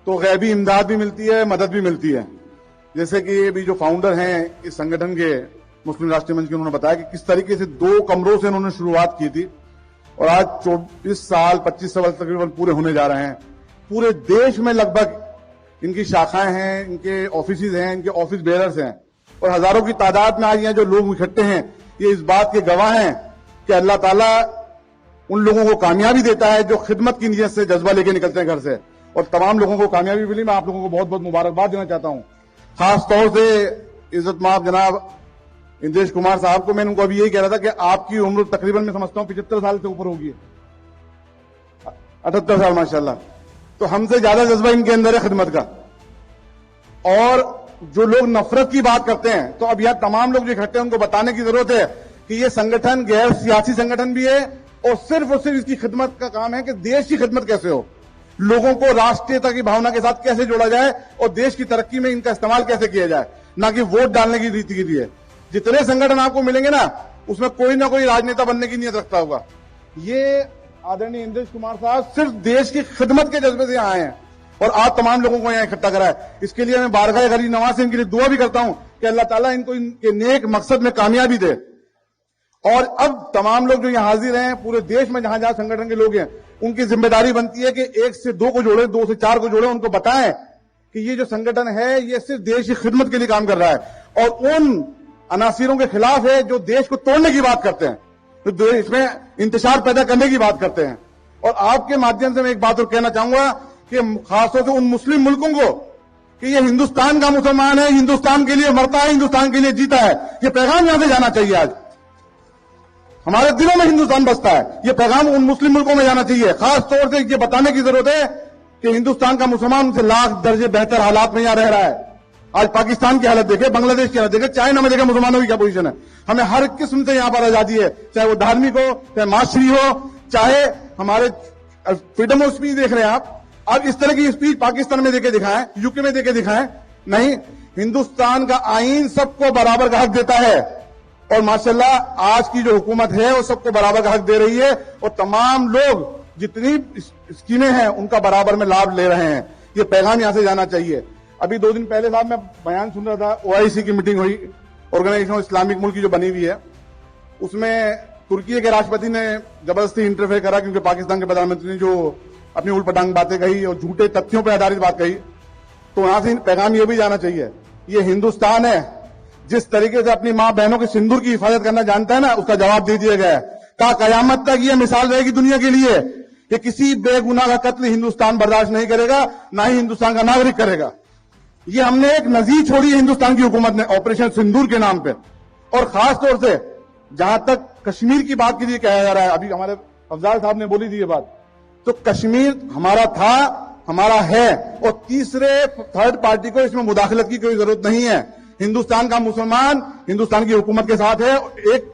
تو غیبی امداد بھی ملتی ہے, مدد بھی ملتی ہے. جیسے کہ ابھی جو فاؤنڈر ہیں اس سنگٹھن کے مسلم راشٹریہ منچ کے, انہوں نے بتایا کہ کس طریقے سے 2 کمروں سے انہوں نے شروعات کی تھی اور آج 24 سال 25 سال تقریباً پورے ہونے جا رہے ہیں. پورے دیش میں لگ بھگ ان کی شاخائیں ہیں, ان کے آفیسز ہیں, ان کے آفس بیئررز ہیں اور ہزاروں کی تعداد میں آج یہاں جو لوگ اکٹھے ہیں یہ اس بات کے گواہ ہیں کہ اللہ تعالیٰ ان لوگوں کو کامیابی دیتا ہے جو خدمت کی نیت سے جذبہ لے کے نکلتے ہیں گھر سے, اور تمام لوگوں کو کامیابی ملی. میں آپ لوگوں کو بہت بہت مبارکباد دینا چاہتا ہوں. خاص طور سے عزت مآب جناب اندریش کمار صاحب کو میں ان کو ابھی یہی کہہ رہا تھا کہ آپ کی عمر تقریباً میں سمجھتا ہوں 75 سال سے اوپر ہوگی, 78 سال ماشاءاللہ. تو ہم سے زیادہ جذبہ ان کے اندر ہے خدمت کا. اور جو لوگ نفرت کی بات کرتے ہیں تو اب یہاں تمام لوگ جو اکٹھے ہیں ان کو بتانے کی ضرورت ہے کہ یہ سنگٹھن غیر سیاسی سنگٹھن بھی ہے اور صرف اس کی خدمت کا کام ہے کہ دیش کی خدمت کیسے ہو, لوگوں کو راشٹریتا کی بھاونا کے ساتھ کیسے جوڑا جائے اور دیش کی ترقی میں ان کا استعمال کیسے کیا جائے, نہ کہ ووٹ ڈالنے کی ریتی کے لیے. جتنے سنگٹھن آپ کو ملیں گے نا اس میں کوئی نہ کوئی راجنیتا بننے کی نیت رکھتا ہوگا. یہ آدرنی اندریش کمار صاحب صرف دیش کی خدمت کے جذبے سے یہاں آئے ہیں اور آپ تمام لوگوں کو یہاں اکٹھا کرا ہے. اس کے لیے میں بارگاہ غریب نواز سے ان کے لیے دعا بھی کرتا ہوں کہ اللہ تعالیٰ ان کو ان کے نیک مقصد میں کامیابی دے. اور اب تمام لوگ جو یہاں حاضر ہیں پورے دیش میں جہاں جہاں سنگٹھن کے لوگ ہیں ان کی ذمہ داری بنتی ہے کہ 1 سے 2 کو جوڑیں, 2 سے 4 کو جوڑیں, ان کو بتائیں کہ یہ جو سنگٹھن ہے یہ صرف دیش کی خدمت کے لیے کام کر رہا ہے اور ان عناصروں کے خلاف ہے جو دیش کو توڑنے کی بات کرتے ہیں, جو دیش میں انتشار پیدا کرنے کی بات کرتے ہیں. اور آپ کے مادھیم سے میں ایک بات اور کہنا چاہوں گا کہ خاص طور سے ان مسلم ملکوں کو کہ یہ ہندوستان کا مسلمان ہے, ہندوستان کے لیے مرتا ہے, ہندوستان کے لیے جیتا ہے. یہ پیغام یہاں سے جانا چاہیے. آج ہمارے دلوں میں ہندوستان بستا ہے, یہ پیغام ان مسلم ملکوں میں جانا چاہیے. خاص طور سے یہ بتانے کی ضرورت ہے کہ ہندوستان کا مسلمان ان سے لاکھ درجے بہتر حالات میں یہاں رہ رہا ہے. آج پاکستان کی حالت دیکھیں, بنگلہ دیش کی حالت دیکھیں, چائنا میں دیکھیں مسلمانوں کی کیا پوزیشن ہے. ہمیں ہر قسم سے یہاں پر آزادی ہے, چاہے وہ دھارمک ہو, چاہے معاشری ہو, چاہے ہمارے فریڈم آف اسپیچ دیکھ رہے ہیں آپ اس طرح کی اسپیچ پاکستان میں دے کے دکھائیں, یو کے میں دے کے دکھائیں. نہیں, ہندوستان کا آئین سب کو برابر کا حق دیتا ہے اور ماشاءاللہ آج کی جو حکومت ہے وہ سب کو برابر کا حق دے رہی ہے اور تمام لوگ جتنی اسکیمیں ہیں ان کا برابر میں لابھ لے رہے ہیں. یہ پیغام یہاں سے جانا چاہیے. ابھی 2 دن پہلے صاحب میں بیان سن رہا تھا, OIC کی میٹنگ ہوئی, آرگنائزیشن اسلامک ملک کی جو بنی ہوئی ہے, اس میں ترکی کے راشٹرپتی نے زبردستی انٹرفیئر کرا کیونکہ پاکستان کے پردھان منتری نے جو اپنی الٹ پٹانگ باتیں کہی اور جھوٹے تتھیوں پہ آدھارت بات کہی, تو وہاں سے پیغام یہ بھی جانا چاہیے یہ ہندوستان ہے, جس طریقے سے اپنی ماں بہنوں کے سندور کی حفاظت کرنا جانتا ہے نا, اس کا جواب دے دیا گیا ہے. تا قیامت تک یہ مثال رہے گی دنیا کے لیے کہ کسی بے گناہ کا قتل ہندوستان برداشت نہیں کرے گا, نہ ہی ہندوستان کا ناگرک کرے گا. یہ ہم نے ایک نظیر چھوڑی ہے ہندوستان کی حکومت نے آپریشن سندور کے نام پہ. اور خاص طور سے جہاں تک کشمیر کی بات کے لیے کہا جا رہا ہے, ابھی ہمارے افضال صاحب نے بولی تھی یہ بات, تو کشمیر ہمارا تھا, ہمارا ہے, اور تیسرے تھرڈ پارٹی کو اس میں مداخلت کی کوئی ضرورت نہیں ہے. ہندوستان کا مسلمان ہندوستان کی حکومت کے ساتھ ہے. ایک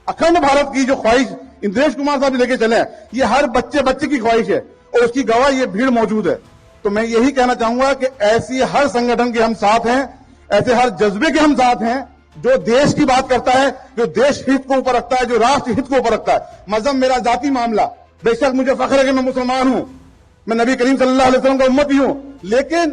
اکھنڈ بھارت کی جو خواہش اندریش کمار صاحب لے کے چلے ہیں, یہ ہر بچے کی خواہش ہے اور اس کی گواہ یہ بھیڑ موجود ہے. تو میں یہی کہنا چاہوں گا کہ ایسی ہر سنگٹھن کے ہم ساتھ ہیں, ایسے ہر جذبے کے ہم ساتھ ہیں جو دیش کی بات کرتا ہے, جو دیش ہت کو اوپر رکھتا ہے, جو راشٹر ہت کو اوپر رکھتا ہے. مذہب میرا ذاتی معاملہ, بے شک مجھے فخر ہے کہ میں مسلمان ہوں, میں نبی کریم صلی اللہ علیہ وسلم کا امتی ہوں, لیکن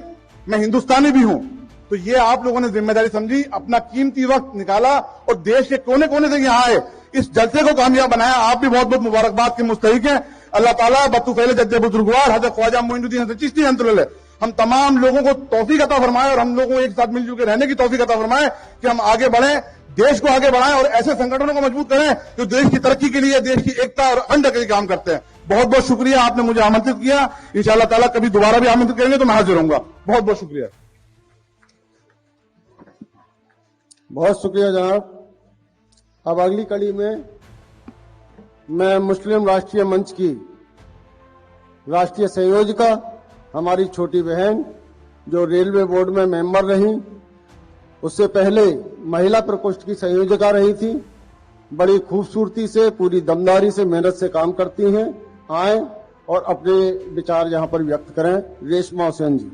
میں ہندوستانی بھی ہوں. تو یہ آپ لوگوں نے ذمہ داری سمجھی, اپنا قیمتی وقت نکالا اور دیش کے کونے کونے سے یہاں آئے, اس جلسے کو کامیاب بنایا. آپ بھی بہت بہت مبارکباد کے مستحق ہیں. اللہ تعالیٰ بطوفیل جد بزرگوار حضرت خواجہ معین الدین حسن چشتی رحمۃ اللہ علیہ ہم تمام لوگوں کو توفیق عطا فرمائے اور ہم لوگوں کو ایک ساتھ مل جل کے رہنے کی توفیق عطا فرمائے کہ ہم آگے بڑھیں, دیش کو آگے بڑھائیں اور ایسے سنگٹھنوں کو مضبوط کریں جو دیش کی ترقی کے لیے, دیش کی ایکتا اور اکھنڈتا کے لیے کام کرتے ہیں. بہت بہت شکریہ, آپ نے مجھے آمنترت کیا. انشاءاللہ تعالیٰ کبھی دوبارہ بھی آمنترت کریں گے تو میں حاضر ہوں گا. بہت بہت شکریہ. بہت شکریہ جناب. اب اگلی کڑی میں مسلم راشٹریہ منچ کی راشٹریہ سنیوجکا, ہماری چھوٹی بہن جو ریلوے بورڈ میں ممبر رہی, اس سے پہلے مہیلا پرکوشٹ کی سنیوجکا رہی تھی, بڑی خوبصورتی سے پوری دمداری سے محنت سے کام کرتی ہیں. آئیں اور اپنے وچار یہاں پر ویکت کریں. ریشما حسین جی.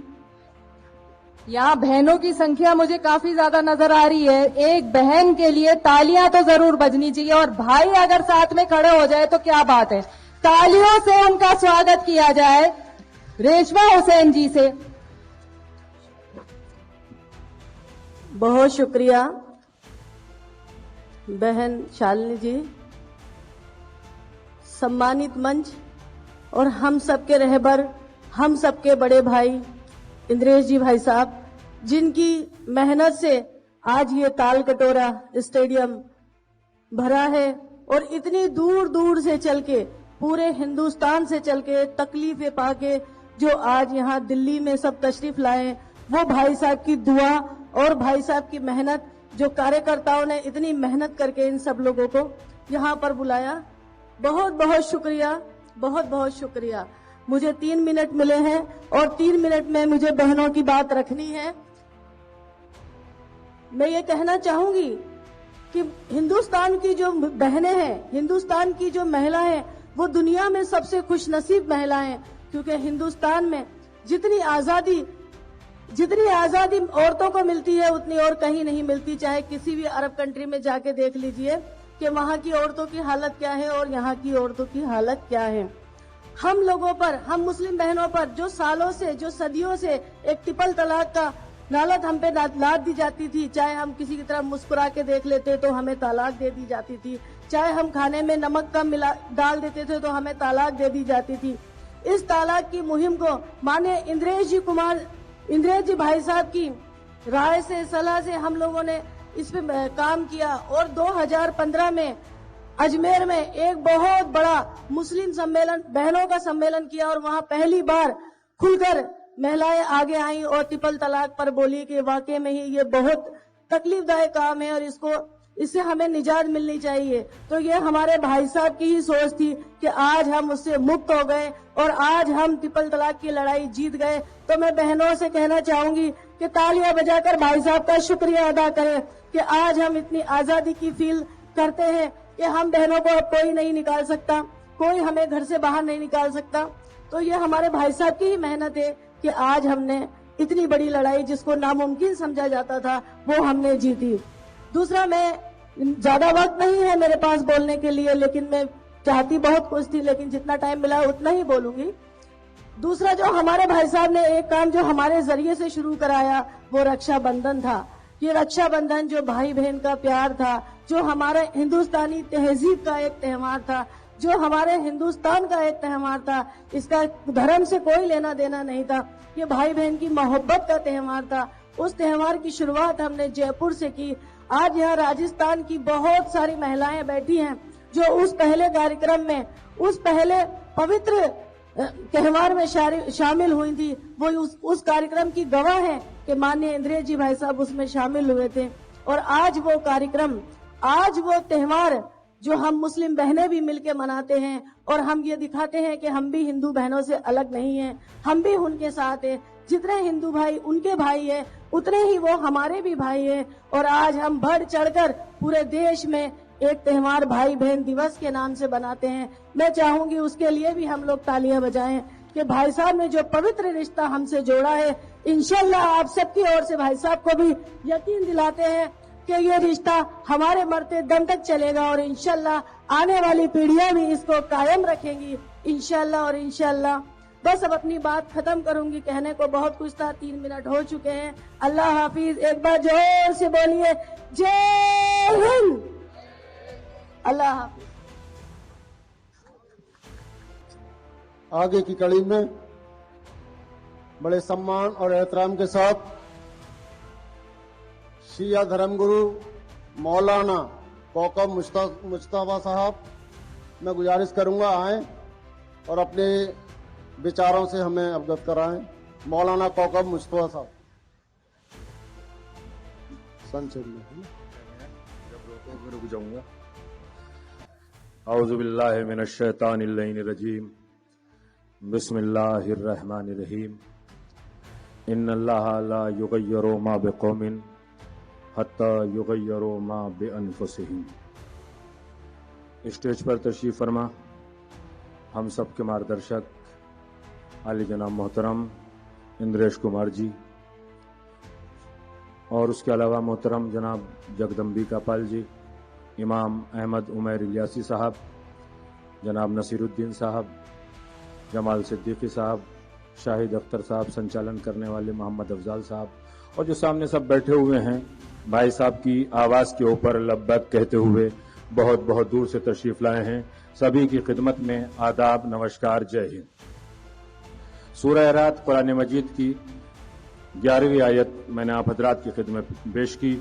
یہاں بہنوں کی سنکھیا مجھے کافی زیادہ نظر آ رہی ہے. ایک بہن کے لیے تالیاں تو ضرور بجنی چاہیے اور بھائی اگر ساتھ میں کھڑے ہو جائے تو کیا بات ہے. تالیوں سے ان کا سواگت کیا جائے ریشما حسین جی سے. बहुत शुक्रिया बहन शालिनी जी, सम्मानित मंच और हम सबके रहबर, हम सबके बड़े भाई इंद्रेश जी भाई साहब, जिनकी मेहनत से आज ये ताल कटोरा स्टेडियम भरा है और इतनी दूर दूर से चल के, पूरे हिंदुस्तान से चल के, तकलीफें पाके जो आज यहाँ दिल्ली में सब तशरीफ लाए, वो भाई साहब की दुआ और भाई साहब की मेहनत, जो कार्यकर्ताओं ने इतनी मेहनत करके इन सब लोगों को यहाँ पर बुलाया, बहुत बहुत शुक्रिया, बहुत बहुत शुक्रिया। मुझे 3 मिनट मिले हैं और 3 मिनट में मुझे बहनों की बात रखनी है। मैं ये कहना चाहूंगी कि हिंदुस्तान की जो बहनें हैं, हिंदुस्तान की जो महिला है, वो दुनिया में सबसे खुशनसीब महिला हैं, क्योंकि हिंदुस्तान में जितनी आजादी औरतों को मिलती है उतनी और कहीं नहीं मिलती। चाहे किसी भी अरब कंट्री में जाके देख लीजिए कि वहाँ की औरतों की हालत क्या है और यहाँ की औरतों की हालत क्या है। हम लोगों पर, हम मुस्लिम बहनों पर जो सालों से, जो सदियों से एक ट्रिपल तलाक का लानत हम पे लाद दी जाती थी, चाहे हम किसी की तरफ मुस्कुरा के देख लेते तो हमें तलाक दे दी जाती थी, चाहे हम खाने में नमक कम डाल देते थे तो हमें तलाक दे दी जाती थी। इस तलाक की मुहिम को माननीय इंद्रेश जी भाई साहब की राय से, सलाह से हम लोगों ने इस पे काम किया और 2015 में अजमेर में एक बहुत बड़ा मुस्लिम सम्मेलन, बहनों का सम्मेलन किया और वहाँ पहली बार खुलकर महिलाएं आगे आईं और ट्रिपल तलाक पर बोली कि वाकई में ही ये बहुत तकलीफदायक काम है और इससे हमें निजात मिलनी चाहिए। तो ये हमारे भाई साहब की ही सोच थी कि आज हम उससे मुक्त हो गए और आज हम ट्रिपल तलाक की लड़ाई जीत गए। तो मैं बहनों से कहना चाहूंगी कि तालियां बजाकर भाई साहब का शुक्रिया अदा करें कि आज हम इतनी आजादी की फील करते हैं कि हम बहनों को अब कोई नहीं निकाल सकता, कोई हमें घर से बाहर नहीं निकाल सकता। तो ये हमारे भाई साहब की ही मेहनत है कि आज हमने इतनी बड़ी लड़ाई, जिसको नामुमकिन समझा जाता था, वो हमने जीती। दूसरा, मैं ज्यादा वक्त नहीं है मेरे पास बोलने के लिए, लेकिन मैं चाहती बहुत कुछ थी, लेकिन जितना टाइम मिला उतना ही बोलूंगी। दूसरा, जो हमारे भाई साहब ने एक काम जो हमारे जरिए से शुरू कराया वो रक्षाबंधन था। ये रक्षाबंधन जो भाई बहन का प्यार था, जो हमारे हिंदुस्तानी तहजीब का एक त्योहार था, जो हमारे हिंदुस्तान का एक त्योहार था, इसका धर्म से कोई लेना देना नहीं था, ये भाई बहन की मोहब्बत का त्योहार था। उस त्योहार की शुरुआत हमने जयपुर से की। आज यहाँ राजस्थान की बहुत सारी महिलाएं बैठी हैं जो उस पहले कार्यक्रम में, उस पहले पवित्र त्योहार में शामिल हुई थी। वो उस कार्यक्रम की गवाह है कि माननीय इंद्रेश जी भाई साहब उसमें शामिल हुए थे। और आज वो कार्यक्रम, आज वो त्योहार जो हम मुस्लिम बहनें भी मिलके मनाते हैं और हम ये दिखाते हैं कि हम भी हिंदू बहनों से अलग नहीं हैं, हम भी उनके साथ हैं। जितने हिंदू भाई उनके भाई हैं, उतने ही वो हमारे भी भाई हैं। और आज हम बढ़ चढ़कर पूरे देश में एक त्योहार भाई बहन दिवस के नाम से बनाते हैं। मैं चाहूंगी उसके लिए भी हम लोग तालियां बजाएं कि भाई साहब ने जो पवित्र रिश्ता हमसे जोड़ा है, इंशाल्लाह आप सबकी ओर से भाई साहब को भी यकीन दिलाते हैं कि ये रिश्ता हमारे मरते दम तक चलेगा और इंशाल्लाह आने वाली पीढ़ियां भी इसको कायम रखेंगी, इंशाल्लाह और इंशाल्लाह। बस अब अपनी बात खत्म करूंगी, कहने को बहुत कुछ था, 3 मिनट हो चुके हैं। अल्लाह हाफिज। एक बार जोर से बोलिए जय हिंद, अल्लाह हाफिज। आगे की कड़ी में बड़े सम्मान और एहतराम के साथ शिया धर्मगुरु मौलाना कौकब मुश्तफा साहब, मैं गुजारिश करूंगा आए और अपने विचारों से हमें अवगत कराएं। मौलाना कौकब मुश्तफा साहब। रुक जाऊंगा। औज़ु बिल्लाहि मिनश शैतानिर रजीम। बिस्मिल्लाहिर रहमानिर रहीम। इन्नल्लाहा ला युगय्यिरु मा बिकौमिन हत्ता युगय्यिरु मा बिअनफुसिहिम। स्टेज पर तशरीफ फरमा हम सब के मार्गदर्शक आली जनाब मोहतरम इंद्रेश कुमार जी, और उसके अलावा मोहतरम जनाब जगदम्बिका पाल जी, इमाम अहमद उमैर इलियासी साहब, जनाब नसीरुद्दीन साहब, जमाल सिद्दीकी साहब, शाहिद अख्तर साहब, संचालन करने वाले मोहम्मद अफजाल साहब, और जो सामने सब बैठे हुए हैं, भाई साहब की आवाज के ऊपर लब्बैक कहते हुए बहुत बहुत दूर से तशरीफ लाए हैं, सभी की खिदमत में आदाब, नमस्कार, जय हिंद। सूरह रात कुरान मजीद की 11वीं आयत मैंने आप हजरात की खिदमत में पेश की।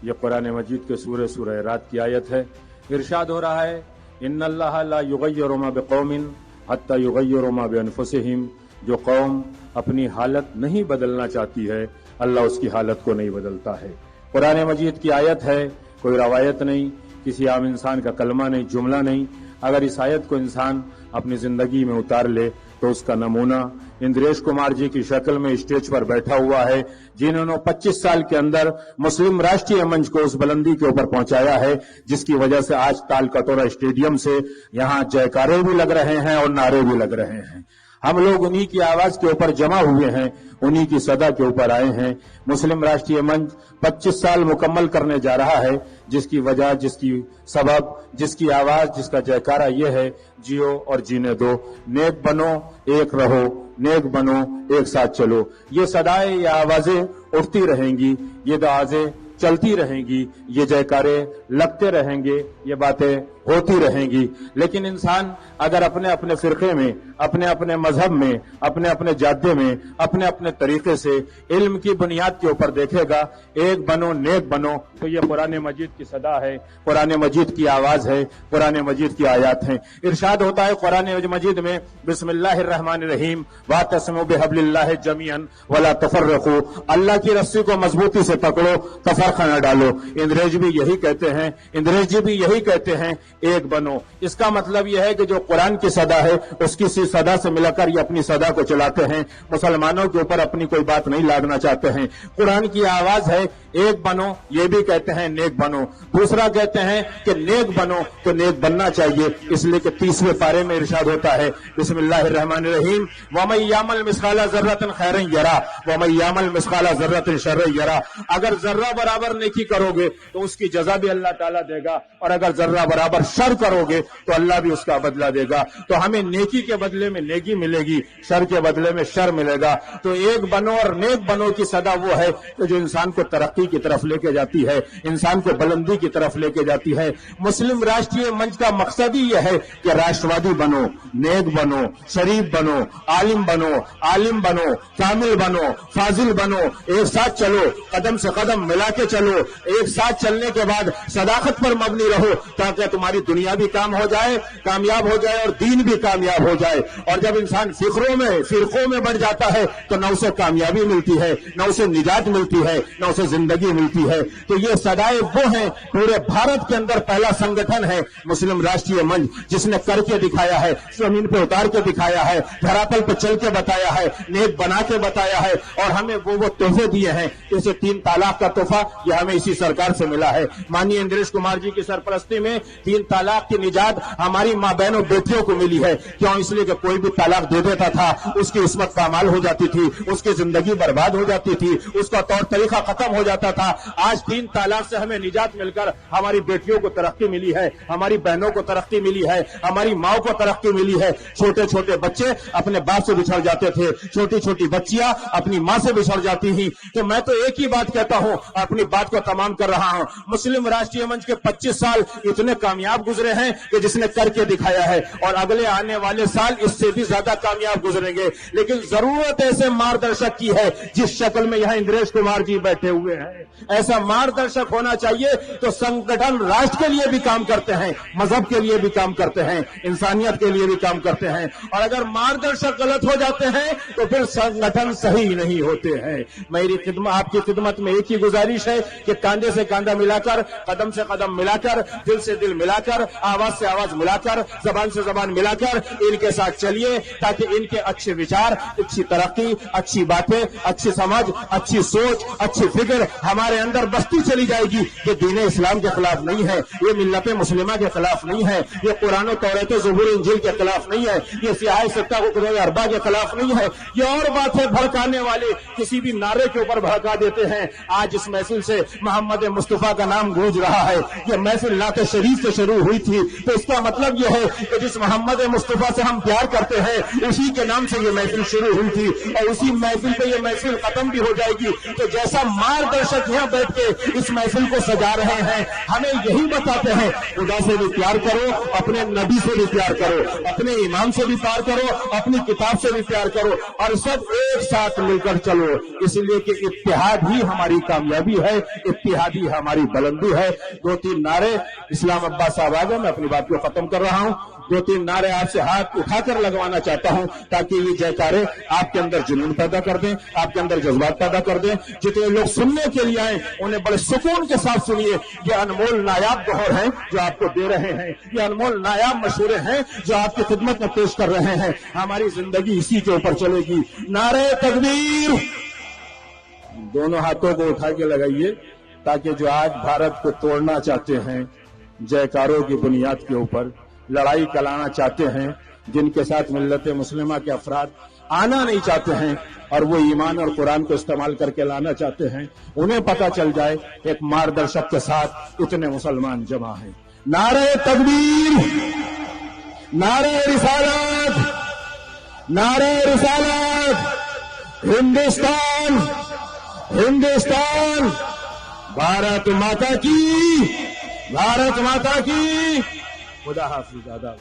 यह कुरान मजीद के सूरह रात की आयत है। इरशाद हो रहा है, इन्नल्लाह ला युगय्यिरु मा बिकौमिन हत्ता युगय्यिरु मा बिअनफुसिहिम। जो कौम अपनी हालत नहीं बदलना चाहती है, अल्लाह उसकी हालत को नहीं बदलता है। कुरान मजीद की आयत है, कोई रवायत नहीं, किसी आम इंसान का कलमा नहीं, जुमला नहीं। अगर इस आयत को इंसान अपनी जिंदगी में उतार ले तो उसका नमूना इंद्रेश कुमार जी की शक्ल में स्टेज पर बैठा हुआ है, जिन्होंने 25 साल के अंदर मुस्लिम राष्ट्रीय मंच को उस बुलंदी के ऊपर पहुंचाया है, जिसकी वजह से आज तालकटोरा स्टेडियम से यहां जयकारे भी लग रहे हैं और नारे भी लग रहे हैं। हम लोग उन्हीं की आवाज के ऊपर जमा हुए हैं, उन्हीं की सदा के ऊपर आए हैं। मुस्लिम राष्ट्रीय मंच 25 साल मुकम्मल करने जा रहा है, जिसकी वजह, जिसकी सबब, जिसकी आवाज, जिसका जयकारा ये है, जियो और जीने दो, नेक बनो, एक रहो, नेक बनो, एक साथ चलो। ये सदाएं, ये आवाजें उठती रहेंगी, ये आवाजें चलती रहेंगी, ये जयकारे लगते रहेंगे, ये बातें होती रहेंगी। लेकिन इंसान अगर अपने अपने फिरके में, अपने अपने मजहब में, अपने अपने जादे में, अपने अपने तरीके से इल्म की बुनियाद के ऊपर देखेगा, एक बनो, नेक बनो, तो ये कुरान मजीद की सदा है, कुरान मजीद की आवाज है, कुरान मजीद की आयत है। इरशाद होता है कुरान मजीद में, बिस्मिल्लाहिर्रहमानिर्रहीम वातसिमू बिहब्लिल्लाहि जमीअन वला तफर्रकू। अल्लाह की रस्सी को मजबूती से पकड़ो, तफरका न डालो। इंद्रेश भी यही कहते हैं, इंद्रेश जी भी यही कहते हैं, एक बनो। इसका मतलब यह है कि जो कुरान की सदा है, उसकी सी सदा से मिलाकर ये अपनी सदा को चलाते हैं। मुसलमानों के ऊपर अपनी कोई बात नहीं लादना चाहते हैं। कुरान की आवाज है, एक बनो, ये भी कहते हैं नेक बनो। दूसरा कहते हैं कि नेक बनो तो नेक बनना चाहिए, इसलिए कि 30वें पारे में इरशाद होता है, बिस्मिल्लाहिर्रहमानिर्रहीम वमन यामल मिस्काला ज़र्रतिन खैरन यरा वमन यामल मिस्काला ज़र्रतिन शर्रन यरा। अगर जर्रा बराबर नेकी करोगे तो उसकी जजा भी अल्लाह ताला देगा, और अगर जर्रा बराबर शर करोगे तो अल्लाह भी उसका बदला देगा। तो हमें नेकी के बदले में नेकी मिलेगी, शर के बदले में शर मिलेगा। तो एक बनो और नेक बनो की सदा वो है कि जो इंसान को तरक्की की तरफ लेके जाती है, इंसान को बुलंदी की तरफ लेके जाती है। मुस्लिम राष्ट्रीय मंच का मकसद ही यह है कि राष्ट्रवादी बनो, नेक बनो, शरीफ बनो, आलिम बनो, कामिल बनो, फाजिल बनो, एक साथ चलो, कदम से कदम मिला के चलो। एक साथ चलने के बाद सदाकत पर मबनी रहो, ताकि तुम्हारी दुनिया भी काम हो जाए, कामयाब हो जाए, और दीन भी कामयाब हो जाए। और जब इंसान फिरकों में बढ़ जाता है तो न उसे कामयाबी मिलती है, न उसे निजात मिलती है, न उसे जिंदगी मिलती है। तो ये सदाएं वो हैं, पूरे भारत के अंदर पहला संगठन है मुस्लिम राष्ट्रीय मंच, जिसने करके दिखाया है, जमीन पे उतार के दिखाया है, धरातल पे चल के बताया है, नेक बना के बताया है, और हमें वो तोहफे दिए हैं। जैसे 3 तलाक का तोहफा, ये हमें इसी सरकार से मिला है। माननीय इंद्रेश कुमार जी की सरपरस्ती में 3 तलाक की निजात हमारी माँ बहनों बेटियों को मिली है। क्यों? इसलिए कि कोई भी तलाक दे देता था, उसकी इस्मत पामाल हो जाती थी, उसकी जिंदगी बर्बाद हो जाती थी, उसका तौर तरीका खत्म हो जाता था। आज 3 तलाक से हमें निजात मिलकर हमारी बेटियों को तरक्की मिली है, हमारी बहनों को तरक्की मिली है, हमारी माओ को तरक्की मिली है। छोटे छोटे बच्चे अपने बाप से बिछड़ जाते थे, छोटी छोटी बच्चियां अपनी माँ से बिछड़ जाती थी। तो मैं तो एक ही बात कहता हूं, अपनी बात को तमाम कर रहा हूं, मुस्लिम राष्ट्रीय मंच के 25 साल इतने कामयाब गुजरे हैं कि जिसने करके दिखाया है, और अगले आने वाले साल इससे भी ज्यादा कामयाब गुजरेंगे। लेकिन जरूरत ऐसे मार्गदर्शक की है, जिस शक्ल में यहां इंद्रेश कुमार जी बैठे हुए हैं। ऐसा मार्गदर्शक होना चाहिए तो संगठन राष्ट्र के लिए भी काम करते हैं, मजहब के लिए भी काम करते हैं, इंसानियत के लिए भी काम करते हैं। और अगर मार्गदर्शक गलत हो जाते हैं तो फिर संगठन सही नहीं होते हैं। मेरी खिदमत, आपकी खिदमत में एक ही गुजारिश है कि कांधे से कांधा मिलाकर, कदम से कदम मिलाकर, दिल से दिल मिलाकर, आवाज से आवाज मिलाकर, जबान से जबान मिलाकर इनके साथ चलिए, ताकि इनके अच्छे विचार, अच्छी तरक्की, अच्छी बातें, अच्छी समझ, अच्छी सोच, अच्छी फिक्र ہمارے اندر بستی چلی جائے گی کہ دین اسلام کے خلاف نہیں ہے، یہ ملت مسلمہ کے خلاف نہیں ہے، یہ قرآن و توریت زبور انجیل کے خلاف نہیں ہے، یہ سیاہ ستہ کو قرآن اربع کے خلاف نہیں ہے، یہ اور باتیں بھڑکانے والے کسی بھی نعرے کے اوپر بھڑکا دیتے ہیں۔ آج اس محفل سے محمد مصطفیٰ کا نام گونج رہا ہے۔ یہ محفل نعت شریف سے شروع ہوئی تھی، تو اس کا مطلب یہ ہے کہ جس محمد مصطفیٰ سے ہم پیار کرتے ہیں اسی کے نام سے یہ محفل شروع ہوئی تھی، اور اسی محفل پہ یہ محفل ختم بھی ہو جائے گی۔ تو جیسا مارگدرشک یہاں بیٹھ کے اس محفل کو سجا رہے ہیں، ہمیں یہی بتاتے ہیں خدا سے بھی پیار کرو، اپنے نبی سے بھی پیار کرو، اپنے امام سے بھی پیار کرو، اپنی کتاب سے بھی پیار کرو، اور سب ایک ساتھ مل کر چلو، اس لیے کہ اتحاد ہی ہماری کامیابی ہے، اتحاد ہی ہماری بلندی ہے۔ 2-3 نعرے اسلام عباس صاحب آگے، میں اپنی بات کو ختم کر رہا ہوں۔ 2-3 نعرے آپ سے ہاتھ اٹھا کر لگوانا چاہتا ہوں تاکہ یہ جیکارے آپ کے اندر جنون پیدا کر دیں، آپ کے اندر جذبات پیدا کر دیں۔ جتنے لوگ سننے کے لیے آئے انہیں بڑے سکون کے ساتھ سنیے۔ یہ انمول نایاب گوہر ہیں جو آپ کو دے رہے ہیں، یہ انمول نایاب مشورے ہیں جو آپ کی خدمت میں پیش کر رہے ہیں۔ ہماری زندگی اسی کے اوپر چلے گی۔ نعرے تکبیر! دونوں ہاتھوں کو اٹھا کے لگائیے تاکہ جو آج بھارت کو توڑنا چاہتے ہیں جیکاروں کی بنیاد کے اوپر، لڑائی کلانا چاہتے ہیں، جن کے ساتھ ملت مسلمہ کے افراد آنا نہیں چاہتے ہیں اور وہ ایمان اور قرآن کو استعمال کر کے لانا چاہتے ہیں، انہیں پتہ چل جائے ایک مارگدرشک کے ساتھ اتنے مسلمان جمع ہیں۔ نعرہ تکبیر! نعرہ رسالت! نعرہ رسالت! ہندوستان! ہندوستان! بھارت ماتا کی! بھارت ماتا کی! خدا حافظ. آداب.